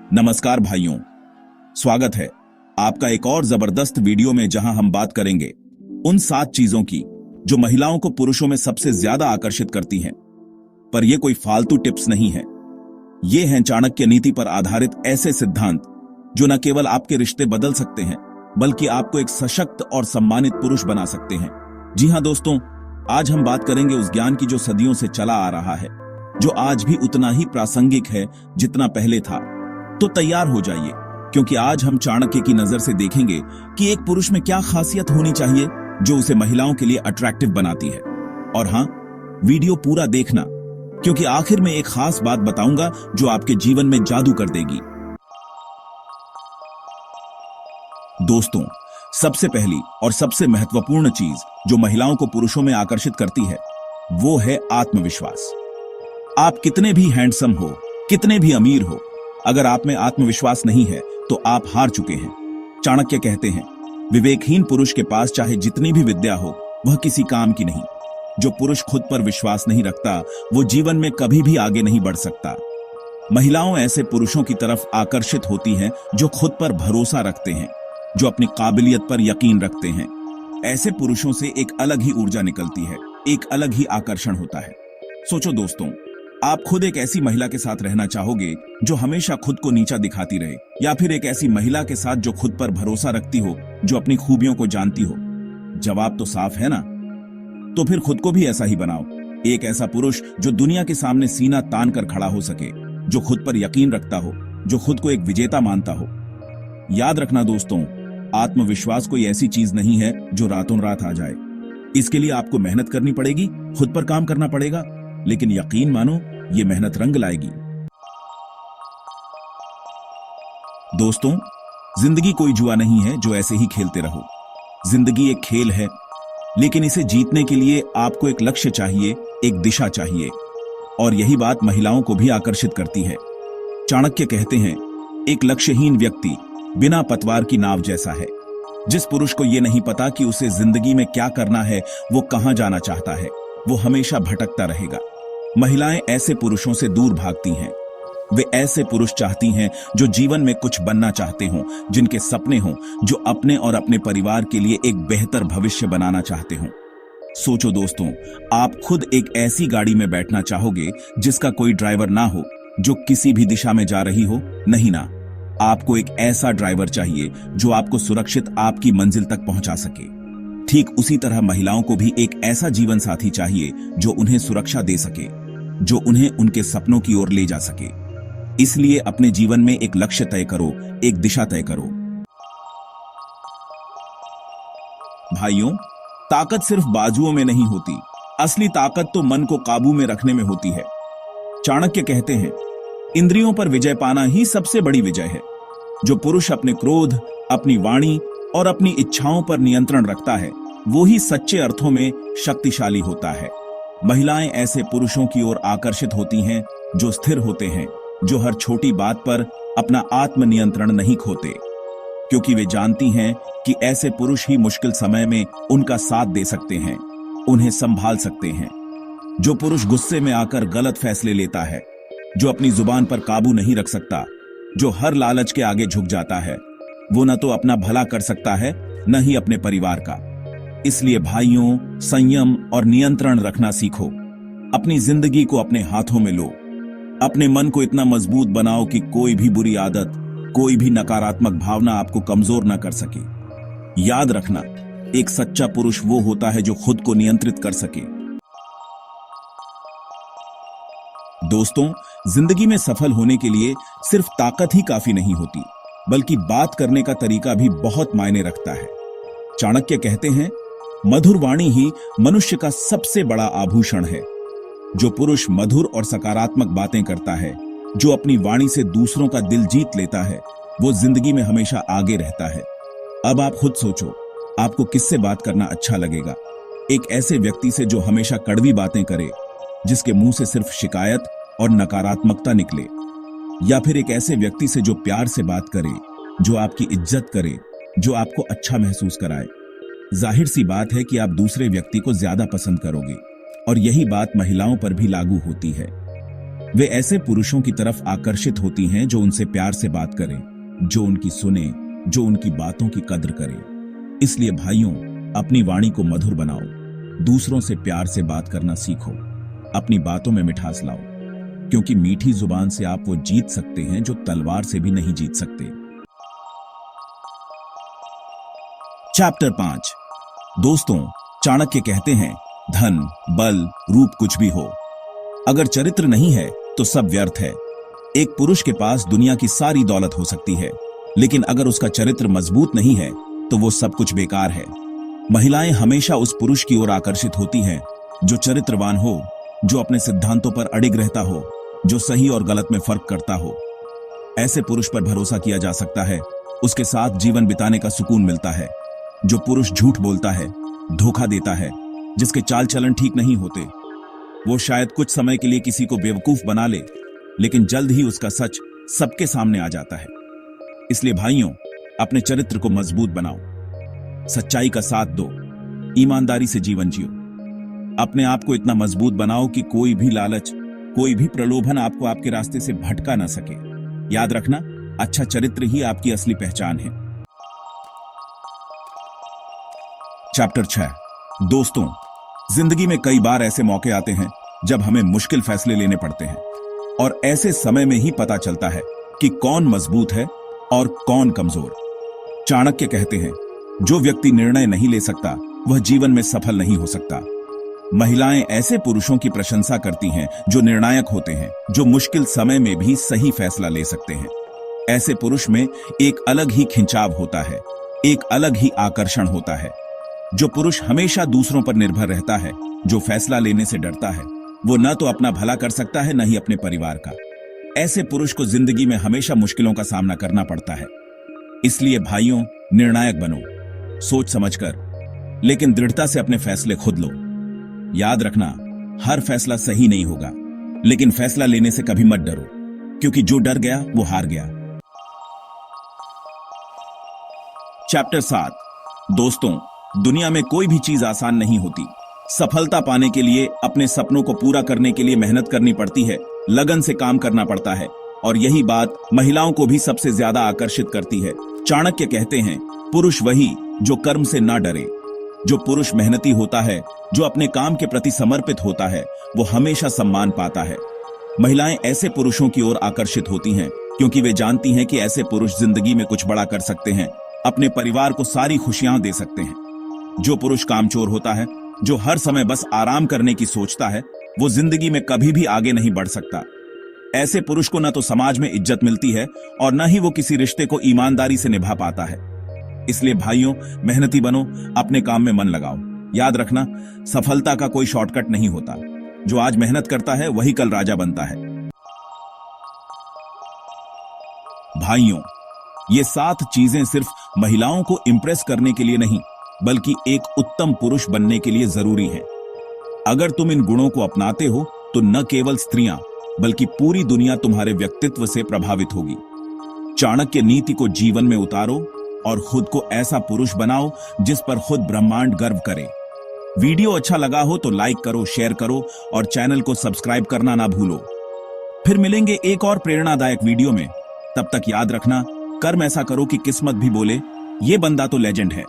नमस्कार भाइयों, स्वागत है आपका एक और जबरदस्त वीडियो में, जहां हम बात करेंगे उन 7 चीजों की जो महिलाओं को पुरुषों में सबसे ज्यादा आकर्षित करती हैं। पर यह कोई फालतू टिप्स नहीं है, ये हैं चाणक्य नीति पर आधारित ऐसे सिद्धांत जो न केवल आपके रिश्ते बदल सकते हैं, बल्कि आपको एक सशक्त और सम्मानित पुरुष बना सकते हैं। जी हां दोस्तों, आज हम बात करेंगे उस ज्ञान की जो सदियों से चला आ रहा है, जो आज भी उतना ही प्रासंगिक है जितना पहले था। तो तैयार हो जाइए, क्योंकि आज हम चाणक्य की नजर से देखेंगे कि एक पुरुष में क्या खासियत होनी चाहिए जो उसे महिलाओं के लिए अट्रैक्टिव बनाती है। और हां, वीडियो पूरा देखना, क्योंकि आखिर में एक खास बात बताऊंगा जो आपके जीवन में जादू कर देगी। दोस्तों, सबसे पहली और सबसे महत्वपूर्ण चीज जो महिलाओं को पुरुषों में आकर्षित करती है, वो है आत्मविश्वास। आप कितने भी हैंडसम हो, कितने भी अमीर हो, अगर आप में आत्मविश्वास नहीं है तो आप हार चुके हैं। चाणक्य कहते हैं, विवेकहीन पुरुष के पास चाहे जितनी भी विद्या हो, वह किसी काम की नहीं। जो पुरुष खुद पर विश्वास नहीं रखता, वो जीवन में कभी भी आगे नहीं बढ़ सकता। महिलाओं ऐसे पुरुषों की तरफ आकर्षित होती हैं जो खुद पर भरोसा रखते हैं, जो अपनी काबिलियत पर यकीन रखते हैं। ऐसे पुरुषों से एक अलग ही ऊर्जा निकलती है, एक अलग ही आकर्षण होता है। सोचो दोस्तों, आप खुद एक ऐसी महिला के साथ रहना चाहोगे जो हमेशा खुद को नीचा दिखाती रहे, या फिर एक ऐसी महिला के साथ जो खुद पर भरोसा रखती हो, जो अपनी खूबियों को जानती हो? जवाब तो साफ है ना। तो फिर खुद को भी ऐसा ही बनाओ, एक ऐसा पुरुष जो दुनिया के सामने सीना तान कर खड़ा हो सके, जो खुद पर यकीन रखता हो, जो खुद को एक विजेता मानता हो। याद रखना दोस्तों, आत्मविश्वास कोई ऐसी चीज नहीं है जो रातों रात आ जाए। इसके लिए आपको मेहनत करनी पड़ेगी, खुद पर काम करना पड़ेगा, लेकिन यकीन मानो, ये मेहनत रंग लाएगी। दोस्तों, जिंदगी कोई जुआ नहीं है जो ऐसे ही खेलते रहो। जिंदगी एक खेल है, लेकिन इसे जीतने के लिए आपको एक लक्ष्य चाहिए, एक दिशा चाहिए। और यही बात महिलाओं को भी आकर्षित करती है। चाणक्य कहते हैं, एक लक्ष्यहीन व्यक्ति बिना पतवार की नाव जैसा है। जिस पुरुष को यह नहीं पता कि उसे जिंदगी में क्या करना है, वो कहां जाना चाहता है, वो हमेशा भटकता रहेगा। महिलाएं ऐसे पुरुषों से दूर भागती हैं। वे ऐसे पुरुष चाहती हैं जो जीवन में कुछ बनना चाहते हों, जिनके सपने हों, जो अपने और अपने परिवार के लिए एक बेहतर भविष्य बनाना चाहते हों। सोचो दोस्तों, आप खुद एक ऐसी गाड़ी में बैठना चाहोगे जिसका कोई ड्राइवर ना हो, जो किसी भी दिशा में जा रही हो? नहीं ना। आपको एक ऐसा ड्राइवर चाहिए जो आपको सुरक्षित आपकी मंजिल तक पहुंचा सके। ठीक उसी तरह महिलाओं को भी एक ऐसा जीवन साथी चाहिए जो उन्हें सुरक्षा दे सके, जो उन्हें उनके सपनों की ओर ले जा सके। इसलिए अपने जीवन में एक लक्ष्य तय करो, एक दिशा तय करो। भाइयों, ताकत सिर्फ बाजुओं में नहीं होती, असली ताकत तो मन को काबू में रखने में होती है। चाणक्य कहते हैं, इंद्रियों पर विजय पाना ही सबसे बड़ी विजय है। जो पुरुष अपने क्रोध, अपनी वाणी और अपनी इच्छाओं पर नियंत्रण रखता है, वो ही सच्चे अर्थों में शक्तिशाली होता है। महिलाएं ऐसे पुरुषों की ओर आकर्षित होती हैं जो स्थिर होते हैं, जो हर छोटी बात पर अपना आत्मनियंत्रण नहीं खोते, क्योंकि वे जानती हैं कि ऐसे पुरुष ही मुश्किल समय में उनका साथ दे सकते हैं, उन्हें संभाल सकते हैं। जो पुरुष गुस्से में आकर गलत फैसले लेता है, जो अपनी जुबान पर काबू नहीं रख सकता, जो हर लालच के आगे झुक जाता है, वो न तो अपना भला कर सकता है, न ही अपने परिवार का। इसलिए भाइयों, संयम और नियंत्रण रखना सीखो। अपनी जिंदगी को अपने हाथों में लो। अपने मन को इतना मजबूत बनाओ कि कोई भी बुरी आदत, कोई भी नकारात्मक भावना आपको कमजोर न कर सके। याद रखना, एक सच्चा पुरुष वो होता है जो खुद को नियंत्रित कर सके। दोस्तों, जिंदगी में सफल होने के लिए सिर्फ ताकत ही काफी नहीं होती, बल्कि बात करने का तरीका भी बहुत मायने रखता है। चाणक्य कहते हैं, मधुर वाणी ही मनुष्य का सबसे बड़ा आभूषण है। जो पुरुष मधुर और सकारात्मक बातें करता है, जो अपनी वाणी से दूसरों का दिल जीत लेता है, वो जिंदगी में हमेशा आगे रहता है। अब आप खुद सोचो, आपको किससे बात करना अच्छा लगेगा? एक ऐसे व्यक्ति से जो हमेशा कड़वी बातें करे, जिसके मुंह से सिर्फ शिकायत और नकारात्मकता निकले, या फिर एक ऐसे व्यक्ति से जो प्यार से बात करे, जो आपकी इज्जत करे, जो आपको अच्छा महसूस कराए? जाहिर सी बात है कि आप दूसरे व्यक्ति को ज्यादा पसंद करोगे, और यही बात महिलाओं पर भी लागू होती है। वे ऐसे पुरुषों की तरफ आकर्षित होती हैं जो उनसे प्यार से बात करें, जो उनकी सुने, जो उनकी बातों की कद्र करें। इसलिए भाइयों, अपनी वाणी को मधुर बनाओ, दूसरों से प्यार से बात करना सीखो, अपनी बातों में मिठास लाओ, क्योंकि मीठी जुबान से आप वो जीत सकते हैं जो तलवार से भी नहीं जीत सकते। चैप्टर 5। दोस्तों, चाणक्य कहते हैं, धन, बल, रूप कुछ भी हो, अगर चरित्र नहीं है तो सब व्यर्थ है। एक पुरुष के पास दुनिया की सारी दौलत हो सकती है, लेकिन अगर उसका चरित्र मजबूत नहीं है तो वो सब कुछ बेकार है। महिलाएं हमेशा उस पुरुष की ओर आकर्षित होती हैं जो चरित्रवान हो, जो अपने सिद्धांतों पर अडिग रहता हो, जो सही और गलत में फर्क करता हो। ऐसे पुरुष पर भरोसा किया जा सकता है, उसके साथ जीवन बिताने का सुकून मिलता है। जो पुरुष झूठ बोलता है, धोखा देता है, जिसके चाल चलन ठीक नहीं होते, वो शायद कुछ समय के लिए किसी को बेवकूफ बना ले, लेकिन जल्द ही उसका सच सबके सामने आ जाता है। इसलिए भाइयों, अपने चरित्र को मजबूत बनाओ, सच्चाई का साथ दो, ईमानदारी से जीवन जियो। अपने आप को इतना मजबूत बनाओ कि कोई भी लालच, कोई भी प्रलोभन आपको आपके रास्ते से भटका ना सके। याद रखना, अच्छा चरित्र ही आपकी असली पहचान है। चैप्टर 6। दोस्तों, जिंदगी में कई बार ऐसे मौके आते हैं जब हमें मुश्किल फैसले लेने पड़ते हैं, और ऐसे समय में ही पता चलता है कि कौन मजबूत है और कौन कमजोर। चाणक्य कहते हैं, जो व्यक्ति निर्णय नहीं ले सकता वह जीवन में सफल नहीं हो सकता। महिलाएं ऐसे पुरुषों की प्रशंसा करती हैं जो निर्णायक होते हैं, जो मुश्किल समय में भी सही फैसला ले सकते हैं। ऐसे पुरुष में एक अलग ही खिंचाव होता है, एक अलग ही आकर्षण होता है। जो पुरुष हमेशा दूसरों पर निर्भर रहता है, जो फैसला लेने से डरता है, वो न तो अपना भला कर सकता है, न ही अपने परिवार का। ऐसे पुरुष को जिंदगी में हमेशा मुश्किलों का सामना करना पड़ता है। इसलिए भाइयों, निर्णायक बनो, सोच समझकर, लेकिन दृढ़ता से अपने फैसले खुद लो। याद रखना, हर फैसला सही नहीं होगा, लेकिन फैसला लेने से कभी मत डरो, क्योंकि जो डर गया वो हार गया। चैप्टर 7। दोस्तों, दुनिया में कोई भी चीज आसान नहीं होती। सफलता पाने के लिए, अपने सपनों को पूरा करने के लिए मेहनत करनी पड़ती है, लगन से काम करना पड़ता है, और यही बात महिलाओं को भी सबसे ज्यादा आकर्षित करती है। चाणक्य कहते हैं, पुरुष वही जो कर्म से ना डरे। जो पुरुष मेहनती होता है, जो अपने काम के प्रति समर्पित होता है, वो हमेशा सम्मान पाता है। महिलाएं ऐसे पुरुषों की ओर आकर्षित होती हैं क्योंकि वे जानती हैं कि ऐसे पुरुष जिंदगी में कुछ बड़ा कर सकते हैं, अपने परिवार को सारी खुशियां दे सकते हैं। जो पुरुष कामचोर होता है, जो हर समय बस आराम करने की सोचता है, वो जिंदगी में कभी भी आगे नहीं बढ़ सकता। ऐसे पुरुष को न तो समाज में इज्जत मिलती है और न ही वो किसी रिश्ते को ईमानदारी से निभा पाता है। इसलिए भाइयों, मेहनती बनो, अपने काम में मन लगाओ। याद रखना, सफलता का कोई शॉर्टकट नहीं होता। जो आज मेहनत करता है वही कल राजा बनता है। भाइयों, ये 7 चीजें सिर्फ महिलाओं को इंप्रेस करने के लिए नहीं, बल्कि एक उत्तम पुरुष बनने के लिए जरूरी है। अगर तुम इन गुणों को अपनाते हो तो न केवल स्त्रियां बल्कि पूरी दुनिया तुम्हारे व्यक्तित्व से प्रभावित होगी। चाणक्य नीति को जीवन में उतारो और खुद को ऐसा पुरुष बनाओ जिस पर खुद ब्रह्मांड गर्व करे। वीडियो अच्छा लगा हो तो लाइक करो, शेयर करो और चैनल को सब्सक्राइब करना ना भूलो। फिर मिलेंगे एक और प्रेरणादायक वीडियो में। तब तक याद रखना, कर्म ऐसा करो कि किस्मत भी बोले, ये बंदा तो लेजेंड है।